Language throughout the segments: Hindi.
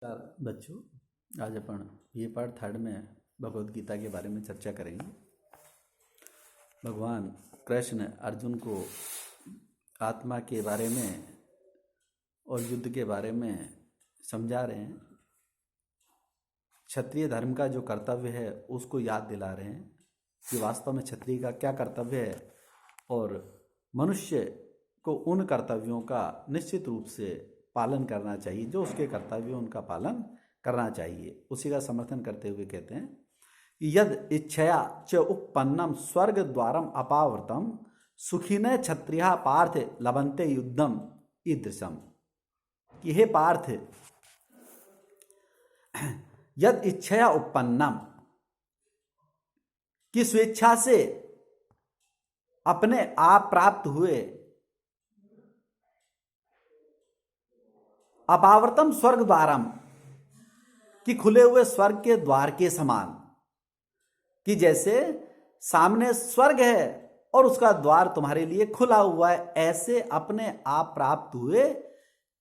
नमस्कार बच्चों। आज अपन ये पार्ट थर्ड में भगवद गीता के बारे में चर्चा करेंगे। भगवान कृष्ण अर्जुन को आत्मा के बारे में और युद्ध के बारे में समझा रहे हैं। क्षत्रिय धर्म का जो कर्तव्य है उसको याद दिला रहे हैं कि वास्तव में क्षत्रिय का क्या कर्तव्य है और मनुष्य को उन कर्तव्यों का निश्चित रूप से पालन करना चाहिए। जो उसके कर्तव्य उनका पालन करना चाहिए, उसी का समर्थन करते हुए कहते हैं यद इच्छया च उपपन्नम स्वर्ग द्वारम अपावृतम सुखिने क्षत्रिया पार्थ लभन्ते युद्धम ईदृशम। कि हे पार्थ, यद इच्छया उपपन्नम, कि स्वेच्छा से अपने आप प्राप्त हुए अपावृतम स्वर्ग द्वारम, कि खुले हुए स्वर्ग के द्वार के समान। कि जैसे सामने स्वर्ग है और उसका द्वार तुम्हारे लिए खुला हुआ है, ऐसे अपने आप प्राप्त हुए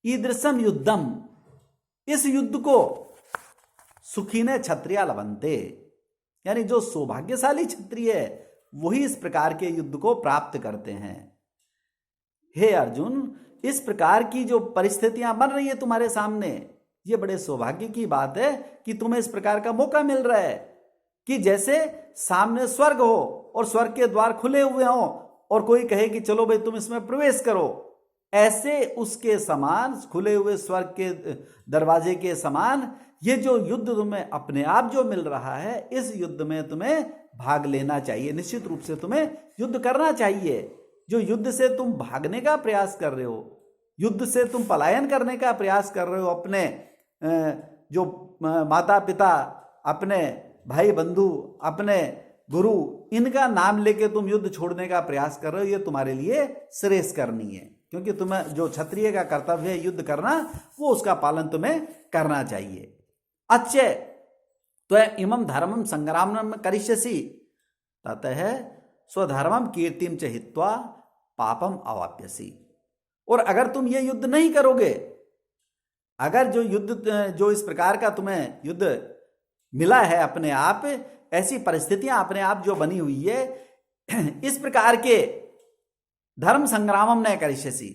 ईदृशम युद्धम, इस युद्ध को सुखीने क्षत्रिया लभन्ते, यानी जो सौभाग्यशाली क्षत्रिय है वही इस प्रकार के युद्ध को प्राप्त करते हैं। हे अर्जुन, इस प्रकार की जो परिस्थितियां बन रही है तुम्हारे सामने, ये बड़े सौभाग्य की बात है कि तुम्हें इस प्रकार का मौका मिल रहा है कि जैसे सामने स्वर्ग हो और स्वर्ग के द्वार खुले हुए हो और कोई कहे कि चलो भाई तुम इसमें प्रवेश करो, ऐसे उसके समान, खुले हुए स्वर्ग के दरवाजे के समान ये जो युद्ध तुम्हें अपने आप जो मिल रहा है, इस युद्ध में तुम्हें भाग लेना चाहिए। निश्चित रूप से तुम्हें युद्ध करना चाहिए। जो युद्ध से तुम भागने का प्रयास कर रहे हो, युद्ध से तुम पलायन करने का प्रयास कर रहे हो, अपने जो माता पिता, अपने भाई बंधु, अपने गुरु, इनका नाम लेके तुम युद्ध छोड़ने का प्रयास कर रहे हो, ये तुम्हारे लिए श्रेयस्कर नहीं है। क्योंकि तुम्हें जो क्षत्रिय का कर्तव्य है युद्ध करना, वो उसका पालन तुम्हें करना चाहिए। अच्छे तो इमं धर्मम संग्रामम करिष्यसि ततः स्वधर्मम कीर्तिम च हित्वा पापम अवाप्यसि। और अगर तुम ये युद्ध नहीं करोगे, अगर जो इस प्रकार का तुम्हें युद्ध मिला है अपने आप, ऐसी परिस्थितियां अपने आप जो बनी हुई है, इस प्रकार के धर्म संग्रामम न करिष्यसि,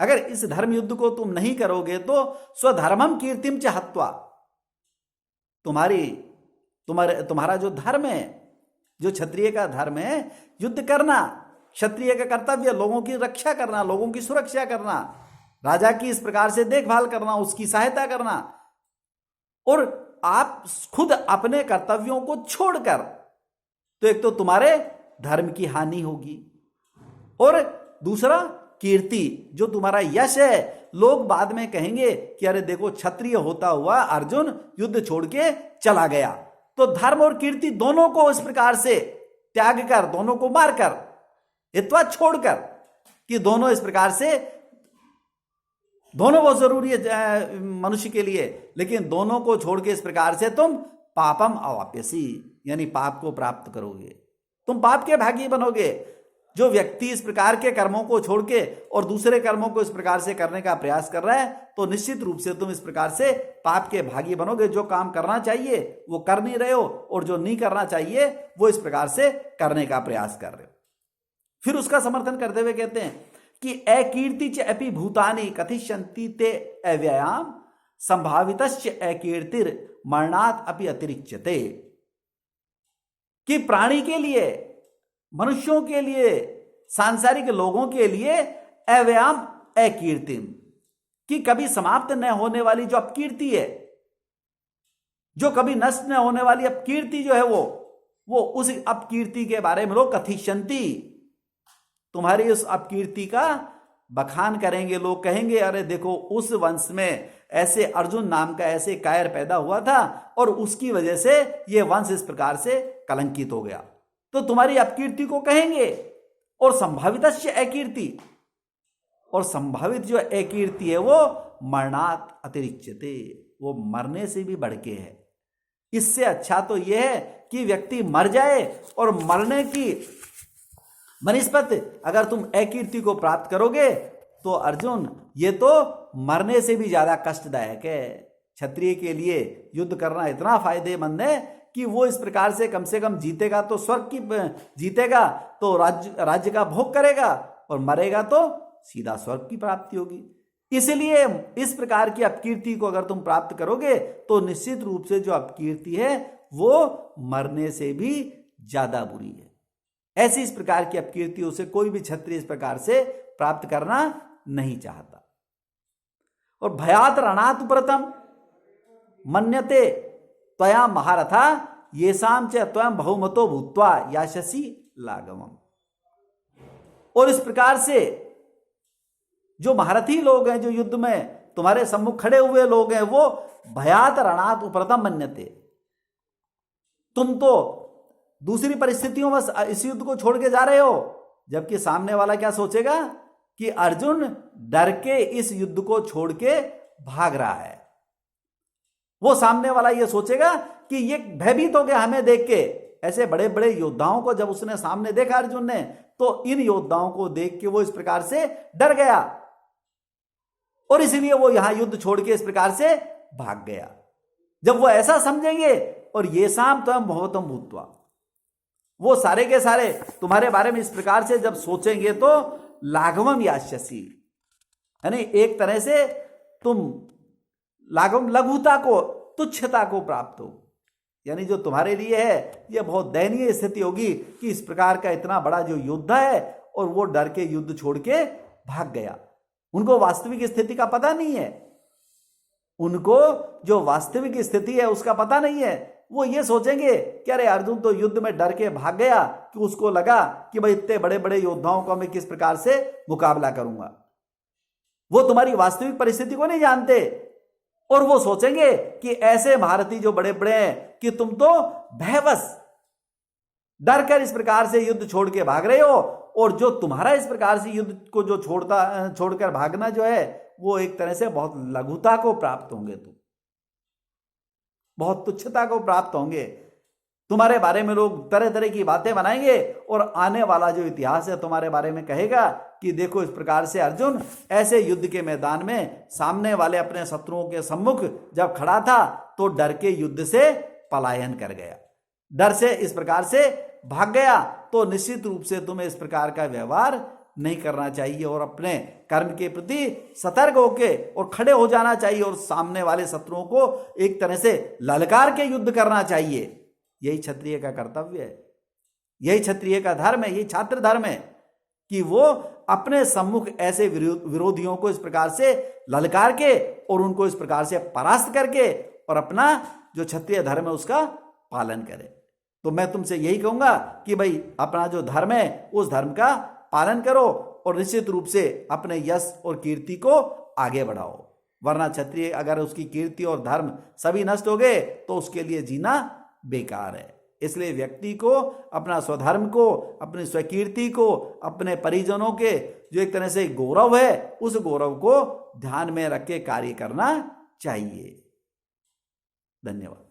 अगर इस धर्म युद्ध को तुम नहीं करोगे तो स्वधर्मम कीर्तिम च हत्वा, तुम्हारा जो धर्म है, जो क्षत्रिय का धर्म है, युद्ध करना क्षत्रिय का कर्तव्य, लोगों की रक्षा करना, लोगों की सुरक्षा करना, राजा की इस प्रकार से देखभाल करना, उसकी सहायता करना। और आप खुद अपने कर्तव्यों को छोड़कर, तो एक तो तुम्हारे धर्म की हानि होगी और दूसरा कीर्ति, जो तुम्हारा यश है, लोग बाद में कहेंगे कि अरे देखो क्षत्रिय होता हुआ अर्जुन युद्ध छोड़ के चला गया। तो धर्म और कीर्ति दोनों को इस प्रकार से त्याग कर, दोनों को मारकर, हित्वा छोड़कर, कि दोनों इस प्रकार से, दोनों बहुत जरूरी है मनुष्य के लिए, लेकिन दोनों को छोड़ के इस प्रकार से तुम पापम अवाप्यसि, यानी पाप को प्राप्त करोगे, तुम पाप के भागी बनोगे। जो व्यक्ति इस प्रकार के कर्मों को छोड़ के और दूसरे कर्मों को इस प्रकार से करने का प्रयास कर रहा है, तो निश्चित रूप से तुम इस प्रकार से पाप के भागी बनोगे। जो काम करना चाहिए वो कर नहीं रहे हो और जो नहीं करना चाहिए वो इस प्रकार से करने का प्रयास कर रहे हो। फिर उसका समर्थन करते हुए कहते हैं कि अकीर्ति च अपि भूतानि कथिष्यन्ति ते अव्ययाम संभावितश्च अकीर्तिर मरणात् अपि अतिरिच्यते। कि प्राणी के लिए, मनुष्यों के लिए, सांसारिक लोगों के लिए अव्ययाम अकीर्तिम, कि कभी समाप्त न होने वाली जो अपकीर्ति है, जो कभी नष्ट न होने वाली अपकीर्ति जो है, वो उस अपकीर्ति के बारे में लोग कथिष्यन्ति, तुम्हारी उस अपकीर्ति का बखान करेंगे। लोग कहेंगे अरे देखो उस वंश में ऐसे अर्जुन नाम का ऐसे कायर पैदा हुआ था और उसकी वजह से ये वंश इस प्रकार से कलंकित हो गया, तो तुम्हारी अपकीर्ति को कहेंगे। और संभावितस्य अकीर्ति, और संभावित जो अकीर्ति है वो मरणात् अतिरिच्यते, वो मरने से भी बढ़ के है। इससे अच्छा तो यह है कि व्यक्ति मर जाए, और मरने की बनिस्पत अगर तुम अकीर्ति को प्राप्त करोगे तो अर्जुन ये तो मरने से भी ज्यादा कष्टदायक है। क्षत्रिय के लिए युद्ध करना इतना फायदेमंद है कि वो इस प्रकार से कम जीतेगा तो स्वर्ग की, जीतेगा तो राज्य का भोग करेगा, और मरेगा तो सीधा स्वर्ग की प्राप्ति होगी। इसलिए इस प्रकार की अपकीर्ति को अगर तुम प्राप्त करोगे तो निश्चित रूप से जो अपकीर्ति है वो मरने से भी ज्यादा बुरी है। ऐसी इस प्रकार की अपकीर्तियों से कोई भी क्षत्रिय इस प्रकार से प्राप्त करना नहीं चाहता। और भयात रणात प्रथम मन्यते त्वया महारथा येषां च त्वं बहुमतो भूत्वा यास्यसि लाघवम्। और इस प्रकार से जो महारथी लोग हैं, जो युद्ध में तुम्हारे सम्मुख खड़े हुए लोग हैं, वो भयात रणात उपरतम मन्यते। तुम तो दूसरी परिस्थितियों में इस युद्ध को छोड़ के जा रहे हो, जबकि सामने वाला क्या सोचेगा कि अर्जुन डर के इस युद्ध को छोड़ के भाग रहा है। वो सामने वाला ये सोचेगा कि ये भयभीत हो गया हमें देख के। ऐसे बड़े बड़े योद्धाओं को जब उसने सामने देखा अर्जुन ने, तो इन योद्धाओं को देख के वो इस प्रकार से डर गया, और इसलिए वो यहां युद्ध छोड़ के इस प्रकार से भाग गया। जब वो ऐसा समझेंगे, और ये शाम त्वं बहुमतो भूत्वा, वो सारे के सारे तुम्हारे बारे में इस प्रकार से जब सोचेंगे तो लाघवम यास्यसि, यानी एक तरह से तुम लाघवम लघुता को, तुच्छता को प्राप्त हो। यानी जो तुम्हारे लिए है यह बहुत दयनीय स्थिति होगी कि इस प्रकार का इतना बड़ा जो योद्धा है और वो डर के युद्ध छोड़ के भाग गया। उनको वास्तविक स्थिति का पता नहीं है, उनको जो वास्तविक स्थिति है उसका पता नहीं है। वो ये सोचेंगे कि अरे अर्जुन तो युद्ध में डर के भाग गया, कि उसको लगा कि भाई इतने बड़े बड़े योद्धाओं का मैं किस प्रकार से मुकाबला करूंगा। वो तुम्हारी वास्तविक परिस्थिति को नहीं जानते, और वो सोचेंगे कि ऐसे भारतीय जो बड़े बड़े हैं कि तुम तो भयवश डर कर इस प्रकार से युद्ध छोड़ के भाग रहे हो, और जो तुम्हारा इस प्रकार से युद्ध को जो छोड़कर भागना जो है वो एक तरह से बहुत लघुता को प्राप्त होंगे, तुम बहुत तुच्छता को प्राप्त होंगे। तुम्हारे बारे में लोग तरह तरह की बातें बनाएंगे, और आने वाला जो इतिहास है तुम्हारे बारे में कहेगा कि देखो इस प्रकार से अर्जुन ऐसे युद्ध के मैदान में सामने वाले अपने शत्रुओं के सम्मुख जब खड़ा था तो डर के युद्ध से पलायन कर गया, डर से इस प्रकार से भाग गया। तो निश्चित रूप से तुम्हें इस प्रकार का व्यवहार नहीं करना चाहिए, और अपने कर्म के प्रति सतर्क होके और खड़े हो जाना चाहिए, और सामने वाले शत्रुओं को एक तरह से ललकार के युद्ध करना चाहिए। यही क्षत्रिय का कर्तव्य है, यही क्षत्रिय का धर्म है, यही छात्र धर्म है कि वो अपने सम्मुख ऐसे विरोधियों को इस प्रकार से ललकार के और उनको इस प्रकार से परास्त करके और अपना जो क्षत्रिय धर्म है उसका पालन करे। तो मैं तुमसे यही कहूंगा कि भाई अपना जो धर्म है उस धर्म का पालन करो, और निश्चित रूप से अपने यश और कीर्ति को आगे बढ़ाओ, वरना क्षत्रिय अगर उसकी कीर्ति और धर्म सभी नष्ट हो गए तो उसके लिए जीना बेकार है। इसलिए व्यक्ति को अपना स्वधर्म को, अपनी स्वकीर्ति को, अपने परिजनों के जो एक तरह से गौरव है उस गौरव को ध्यान में रख के कार्य करना चाहिए। धन्यवाद।